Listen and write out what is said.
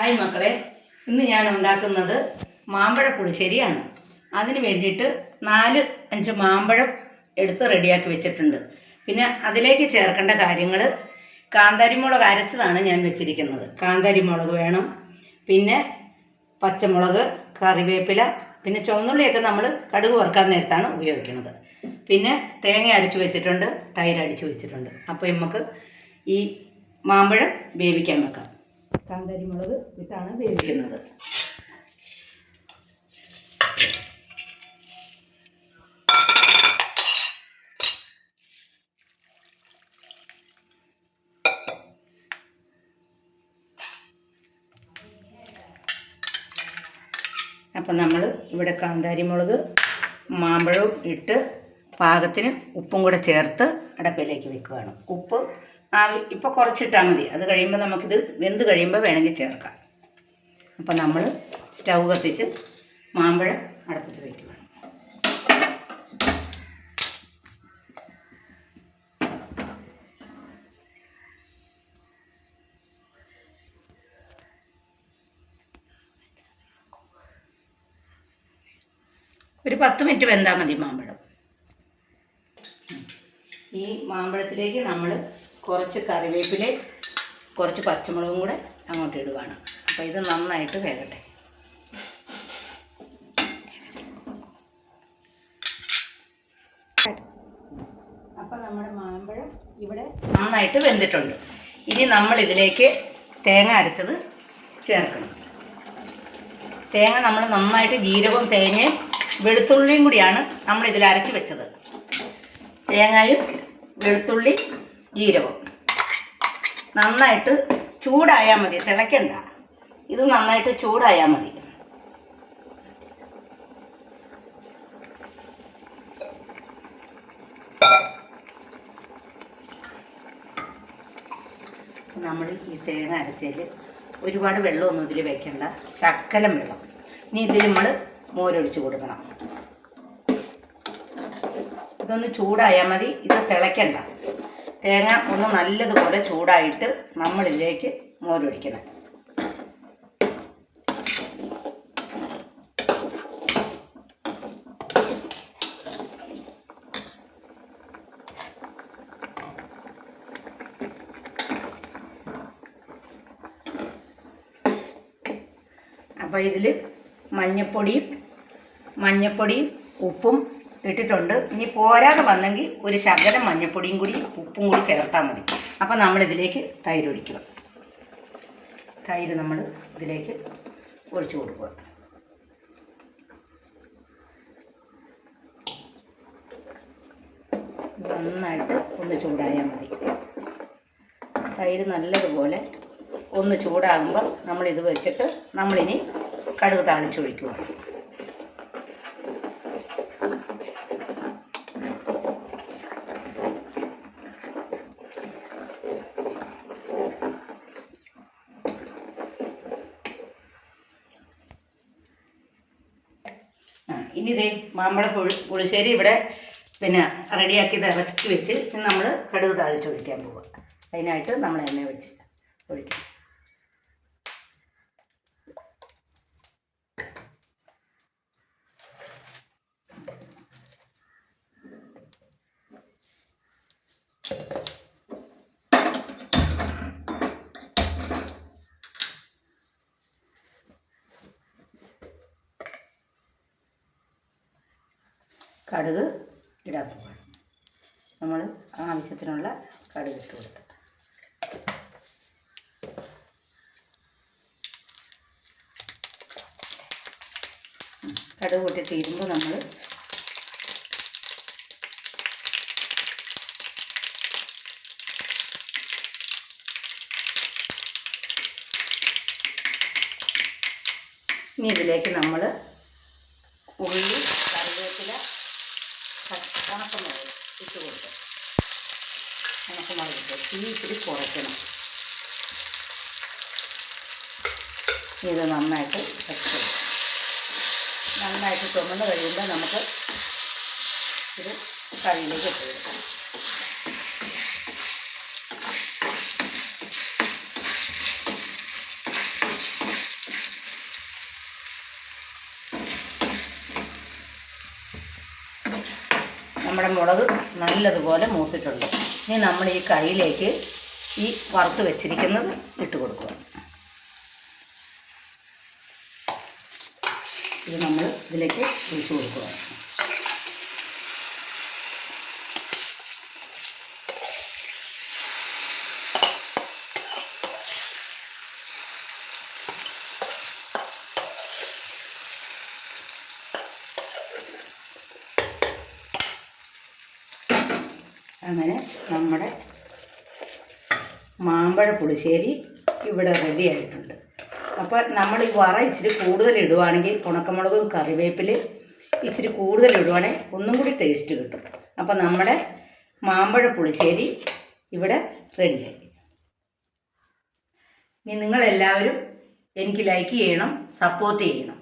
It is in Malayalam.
ഹായ് മക്കളെ, ഇന്ന് ഞാൻ ഉണ്ടാക്കുന്നത് മാമ്പഴ പുളിശ്ശേരിയാണ്. അതിന് വേണ്ടിയിട്ട് 4-5 മാമ്പഴം എടുത്ത് റെഡിയാക്കി വെച്ചിട്ടുണ്ട്. പിന്നെ അതിലേക്ക് ചേർക്കേണ്ട കാര്യങ്ങൾ, കാന്താരിമുളക് അരച്ചതാണ് ഞാൻ വെച്ചിരിക്കുന്നത്. കാന്താരിമുളക് വേണം, പിന്നെ പച്ചമുളക്, കറിവേപ്പില, പിന്നെ ചുവന്നുള്ളിയൊക്കെ നമ്മൾ കടുക് വറുക്കാൻ നേരത്താണ് ഉപയോഗിക്കുന്നത്. പിന്നെ തേങ്ങ അരച്ച് വെച്ചിട്ടുണ്ട്, തൈര് അടിച്ച് വെച്ചിട്ടുണ്ട്. അപ്പോൾ നമുക്ക് ഈ മാമ്പഴം വേവിക്കാൻ വെക്കാം. കാന്താരിമുളക് ഇട്ടാണ് വേവിക്കുന്നത്. അപ്പം നമ്മൾ ഇവിടെ കാന്താരിമുളക് മാമ്പഴവും ഇട്ട് പാകത്തിന് ഉപ്പും കൂടെ ചേർത്ത് അടപ്പിലേക്ക് വെക്കുകയാണ്. ഉപ്പ് ഇപ്പോൾ കുറച്ചിട്ടാൽ മതി. അത് കഴിയുമ്പോൾ നമുക്കിത് വെന്ത് കഴിയുമ്പോൾ വേണമെങ്കിൽ ചേർക്കാം. അപ്പം നമ്മൾ സ്റ്റൗ കത്തിച്ച് മാമ്പഴം അടപ്പത്ത് വയ്ക്കുകയാണ്. ഒരു 10 മിനിറ്റ് വെന്താൽ മതി മാമ്പഴം. ഈ മാമ്പഴത്തിലേക്ക് നമ്മൾ കുറച്ച് കറിവേപ്പില, കുറച്ച് പച്ചമുളകും കൂടെ അങ്ങോട്ട് ഇടുകയാണ്. അപ്പോൾ ഇത് നന്നായിട്ട് വേകട്ടെ. അപ്പോൾ നമ്മുടെ മാമ്പഴം ഇവിടെ നന്നായിട്ട് വെന്തിട്ടുണ്ട്. ഇനി നമ്മൾ ഇതിലേക്ക് തേങ്ങ അരച്ചത് ചേർക്കണം. തേങ്ങ നമ്മൾ നന്നായിട്ട് ജീരകവും തേങ്ങയും വെളുത്തുള്ളിയും കൂടിയാണ് നമ്മളിതിൽ അരച്ച് വെച്ചത്. തേങ്ങയും വെളുത്തുള്ളി ജീരകവും നന്നായിട്ട് ചൂടായാൽ മതി, തിളയ്ക്കണ്ട. ഇത് നന്നായിട്ട് ചൂടായാൽ മതി. നമ്മൾ ഈ തേങ്ങ അരച്ചതിൽ ഒരുപാട് വെള്ളമൊന്നും ഇതിൽ വെക്കണ്ട, ശകലം വെള്ളം. ഇനി ഇതിൽ നമ്മൾ മോരൊഴിച്ച് കൊടുക്കണം. ഇതൊന്ന് ചൂടായാൽ മതി, ഇത് തിളയ്ക്കണ്ട. തേങ്ങ ഒന്ന് നല്ലതുപോലെ ചൂടായിട്ട് നമ്മളിതിലേക്ക് മോരൊഴിക്കണം. അപ്പോൾ ഇതിൽ മഞ്ഞപ്പൊടിയും ഉപ്പും ഇട്ടിട്ടുണ്ട്. ഇനി പോരാതെ വന്നെങ്കിൽ ഒരു ശകലം മഞ്ഞപ്പൊടിയും കൂടി ഉപ്പും കൂടി ചേർത്താൽ മതി. അപ്പോൾ നമ്മളിതിലേക്ക് തൈര് ഒഴിക്കുക. തൈര് നമ്മൾ ഇതിലേക്ക് ഒഴിച്ചു കൊടുക്കുക. നന്നായിട്ട് ഒന്ന് ചൂടായാൽ മതി. തൈര് നല്ലതുപോലെ ഒന്ന് ചൂടാകുമ്പോൾ നമ്മളിത് വെച്ചിട്ട് നമ്മളിനി കടുക് താളിച്ചൊഴിക്കുക. ഇനി ഇതേ മാമ്പഴ പുളിശ്ശേരി ഇവിടെ റെഡിയാക്കി ഇറക്കി വെച്ച് നമ്മൾ കടുക് താളിച്ച് ഒഴിക്കാൻ പോവുക. അതിനായിട്ട് നമ്മൾ എണ്ണ വെച്ച് ഒഴിക്കും. കടുക് ഇടാൻ പോവാണ്. നമ്മൾ ആവശ്യത്തിനുള്ള കടുക് ഇട്ട് കൊടുത്ത് കടുക് കൂട്ടി തീരുമ്പോൾ നമ്മൾ ഇനി ഇതിലേക്ക് നമ്മൾ ഉള്ളി, കറിവേപ്പില, ഉണക്കമുളക് ഇട്ട് കൊടുക്കും. ഉണക്കമുളക് ഇട്ട് തീ ഇത്തിരി കുറയ്ക്കണം. ഇത് നന്നായിട്ട് വെച്ച് നന്നായിട്ട് ചുമന്ന് കഴിയുമ്പോൾ നമുക്ക് ഇത് കറിയിലേക്ക് ഇട്ട് കൊടുക്കാം. നമ്മുടെ മുളക് നല്ലതുപോലെ മൂത്തിട്ടുണ്ട്. ഇനി നമ്മൾ ഈ കറിയിലേക്ക് ഈ വറുത്ത് വെച്ചിരിക്കുന്നത് ഇട്ട് കൊടുക്കുക. ഇത് നമ്മൾ ഇതിലേക്ക് ഒഴിച്ച് കൊടുക്കുക. അങ്ങനെ നമ്മുടെ മാമ്പഴ പുളിശ്ശേരി ഇവിടെ റെഡി ആയിട്ടുണ്ട്. അപ്പോൾ നമ്മൾ ഈ വറ ഇച്ചിരി കൂടുതൽ ഇടുവാണെങ്കിൽ ഉണക്കമുളകും കറിവേപ്പിലയും ഇച്ചിരി കൂടുതൽ ഇടുവാണെങ്കിൽ ഒന്നും കൂടി ടേസ്റ്റ് കിട്ടും. അപ്പോൾ നമ്മുടെ മാമ്പഴ പുളിശ്ശേരി ഇവിടെ റെഡിയായി. ഇനി നിങ്ങളെല്ലാവരും എനിക്ക് ലൈക്ക് ചെയ്യണം, സപ്പോർട്ട് ചെയ്യണം.